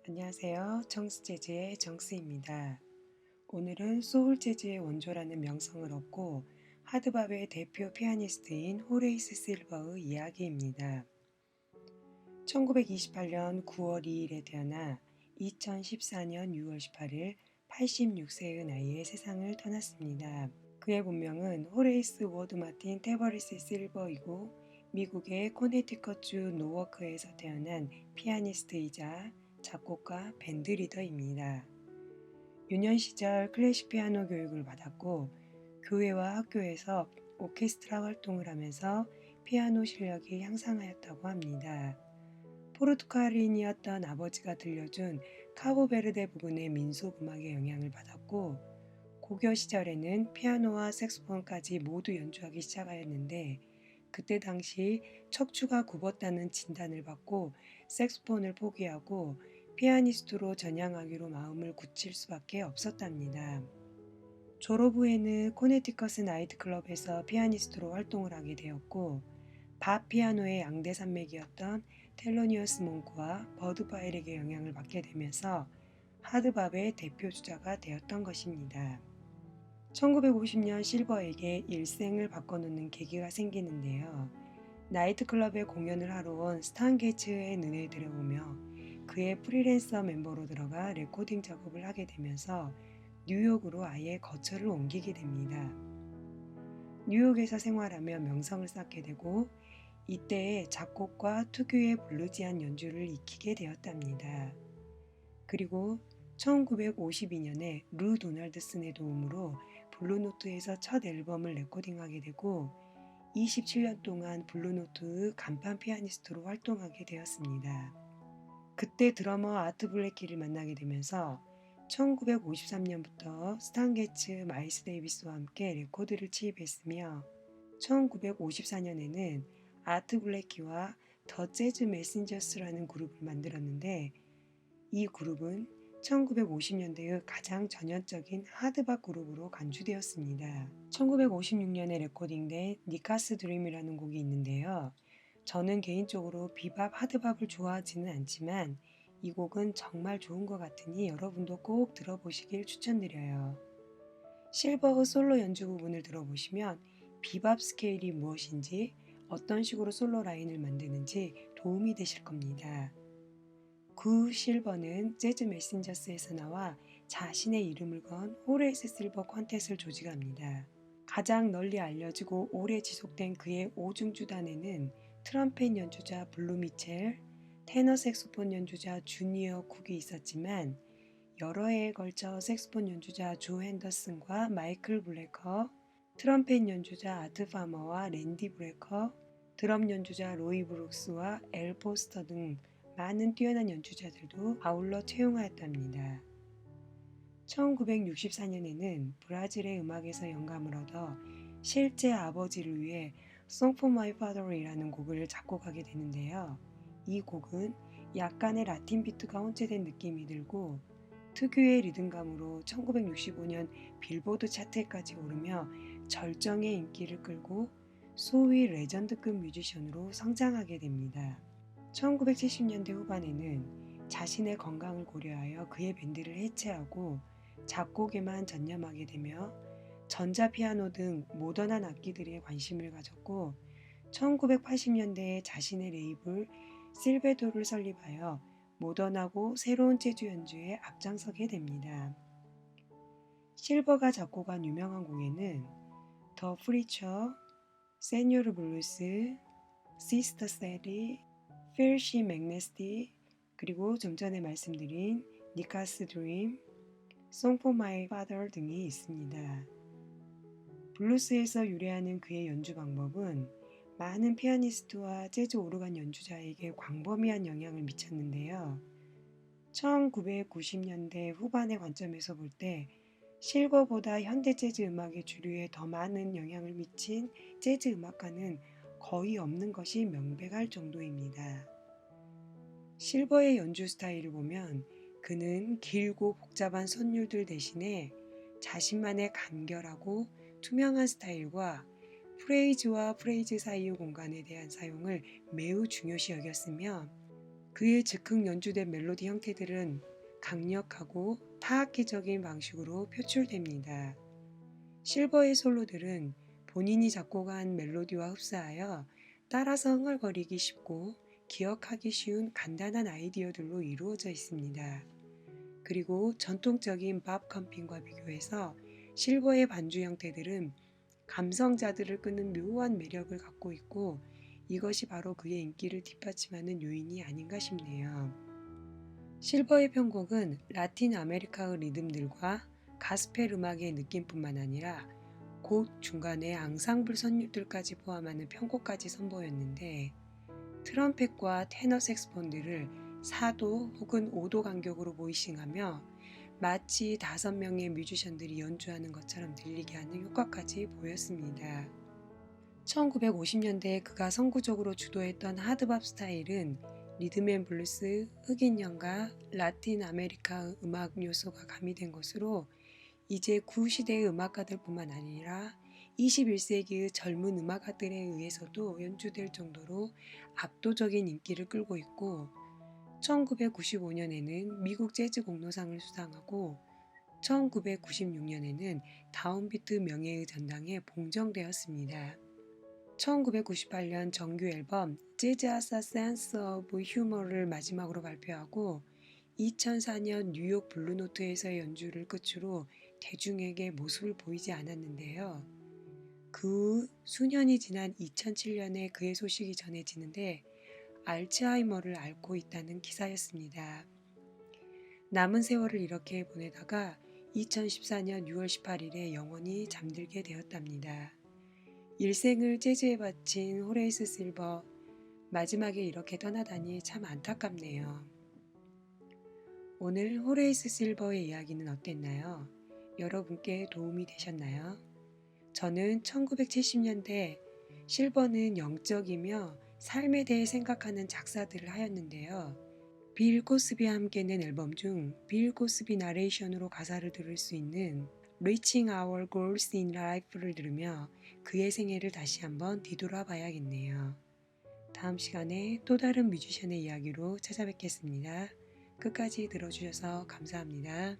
안녕하세요. 정스재즈의 정스입니다. 오늘은 소울 재즈의 원조라는 명성을 얻고 하드밥의 대표 피아니스트인 호레이스 실버의 이야기입니다. 1928년 9월 2일에 태어나 2014년 6월 18일 86세의 나이에 세상을 떠났습니다. 그의 본명은 호레이스 워드 마틴 테버리스 실버이고 미국의 코네티컷주 노워크에서 태어난 피아니스트이자 작곡가 밴드 리더입니다. 유년 시절 클래식 피아노 교육을 받았고 교회와 학교에서 오케스트라 활동을 하면서 피아노 실력이 향상하였다고 합니다. 포르투갈인이었던 아버지가 들려준 카보베르데 부근의 민속 음악의 영향을 받았고 고교 시절에는 피아노와 색소폰까지 모두 연주하기 시작하였는데 그때 당시 척추가 굽었다는 진단을 받고 색소폰을 포기하고 피아니스트로 전향하기로 마음을 굳힐 수밖에 없었답니다. 졸업 후에는 코네티컷 나이트클럽에서 피아니스트로 활동을 하게 되었고 밥 피아노의 양대 산맥이었던 텔로니어스 몽크와 버드 파일에게 영향을 받게 되면서 하드밥의 대표 주자가 되었던 것입니다. 1950년 실버에게 일생을 바꿔놓는 계기가 생기는데요. 나이트클럽에 공연을 하러 온 스탄 게츠의 눈에 들어오며 그의 프리랜서 멤버로 들어가 레코딩 작업을 하게 되면서 뉴욕으로 아예 거처를 옮기게 됩니다. 뉴욕에서 생활하며 명성을 쌓게 되고 이때에 작곡과 특유의 블루지한 연주를 익히게 되었답니다. 그리고 1952년에 루 도널드슨의 도움으로 블루노트에서 첫 앨범을 레코딩하게 되고 27년 동안 블루노트의 간판 피아니스트로 활동하게 되었습니다. 그때 드러머 아트 블랙키를 만나게 되면서 1953년부터 스탄 게츠, 마일스 데이비스와 함께 레코드를 취입했으며 1954년에는 아트 블랙키와 더 재즈 메신저스라는 그룹을 만들었는데 이 그룹은 1950년대의 가장 전형적인 하드밥 그룹으로 간주되었습니다. 1956년에 레코딩된 니카스 드림이라는 곡이 있는데요. 저는 개인적으로 비밥, 하드밥을 좋아하지는 않지만 이 곡은 정말 좋은 것 같으니 여러분도 꼭 들어보시길 추천드려요. 실버의 솔로 연주 부분을 들어보시면 비밥 스케일이 무엇인지 어떤 식으로 솔로 라인을 만드는지 도움이 되실 겁니다. 그 실버는 재즈 메신저스에서 나와 자신의 이름을 건 호레이스 실버 퀀텟을 조직합니다. 가장 널리 알려지고 오래 지속된 그의 오중주단에는 트럼펫 연주자 블루 미첼, 테너 색소폰 연주자 주니어 쿡이 있었지만 여러 해에 걸쳐 색소폰 연주자 조 핸더슨과 마이클 블래커, 트럼펫 연주자 아트 파머와 랜디 브레커, 드럼 연주자 로이 브룩스와 엘 포스터 등 많은 뛰어난 연주자들도 아울러 채용하였답니다. 1964년에는 브라질의 음악에서 영감을 얻어 실제 아버지를 위해 Song for My Father이라는 곡을 작곡하게 되는데요. 이 곡은 약간의 라틴 비트가 혼재된 느낌이 들고 특유의 리듬감으로 1965년 빌보드 차트에까지 오르며 절정의 인기를 끌고 소위 레전드급 뮤지션으로 성장하게 됩니다. 1970년대 후반에는 자신의 건강을 고려하여 그의 밴드를 해체하고 작곡에만 전념하게 되며 전자피아노 등 모던한 악기들에 관심을 가졌고 1980년대에 자신의 레이블 실베도를 설립하여 모던하고 새로운 재즈 연주에 앞장서게 됩니다. 실버가 작곡한 유명한 곡에는 더 프리처, 세뇨르 블루스, 시스터 세리, 필시 맥네스티, 그리고 좀 전에 말씀드린 니카스 드림, Song for My Father 등이 있습니다. 블루스에서 유래하는 그의 연주 방법은 많은 피아니스트와 재즈 오르간 연주자에게 광범위한 영향을 미쳤는데요. 1990년대 후반의 관점에서 볼 때 실버보다 현대 재즈 음악의 주류에 더 많은 영향을 미친 재즈 음악가는 거의 없는 것이 명백할 정도입니다. 실버의 연주 스타일을 보면 그는 길고 복잡한 선율들 대신에 자신만의 간결하고 투명한 스타일과 프레이즈와 프레이즈 사이의 공간에 대한 사용을 매우 중요시 여겼으며 그의 즉흥 연주된 멜로디 형태들은 강력하고 타악기적인 방식으로 표출됩니다. 실버의 솔로들은 본인이 작곡한 멜로디와 흡사하여 따라서 흥얼거리기 쉽고 기억하기 쉬운 간단한 아이디어들로 이루어져 있습니다. 그리고 전통적인 밥 컴핑과 비교해서 실버의 반주 형태들은 감성자들을 끄는 묘한 매력을 갖고 있고 이것이 바로 그의 인기를 뒷받침하는 요인이 아닌가 싶네요. 실버의 편곡은 라틴 아메리카의 리듬들과 가스펠 음악의 느낌뿐만 아니라 곡 중간에 앙상블 선율들까지 포함하는 편곡까지 선보였는데 트럼펫과 테너 색스폰들을 4도 혹은 5도 간격으로 보이싱하며 마치 5명의 뮤지션들이 연주하는 것처럼 들리게 하는 효과까지 보였습니다. 1950년대에 그가 선구적으로 주도했던 하드밥 스타일은 리듬앤블루스, 흑인 연가, 라틴 아메리카 음악 요소가 가미된 것으로 이제 구시대의 음악가들뿐만 아니라 21세기의 젊은 음악가들에 의해서도 연주될 정도로 압도적인 인기를 끌고 있고 1995년에는 미국 재즈 공로상을 수상하고 1996년에는 다운비트 명예의 전당에 봉정되었습니다. 1998년 정규 앨범 재즈 아사 센스 오브 휴머를 마지막으로 발표하고 2004년 뉴욕 블루노트에서의 연주를 끝으로 대중에게 모습을 보이지 않았는데요. 그 후 수년이 지난 2007년에 그의 소식이 전해지는데 알츠하이머를 앓고 있다는 기사였습니다. 남은 세월을 이렇게 보내다가 2014년 6월 18일에 영원히 잠들게 되었답니다. 일생을 재즈에 바친 호레이스 실버, 마지막에 이렇게 떠나다니 참 안타깝네요. 오늘 호레이스 실버의 이야기는 어땠나요? 여러분께 도움이 되셨나요? 저는 1970년대 실버는 영적이며 삶에 대해 생각하는 작사들을 하였는데요. 빌 코스비와 함께 낸 앨범 중 빌 코스비 나레이션으로 가사를 들을 수 있는 Reaching Our Goals in Life를 들으며 그의 생애를 다시 한번 뒤돌아 봐야겠네요. 다음 시간에 또 다른 뮤지션의 이야기로 찾아뵙겠습니다. 끝까지 들어주셔서 감사합니다.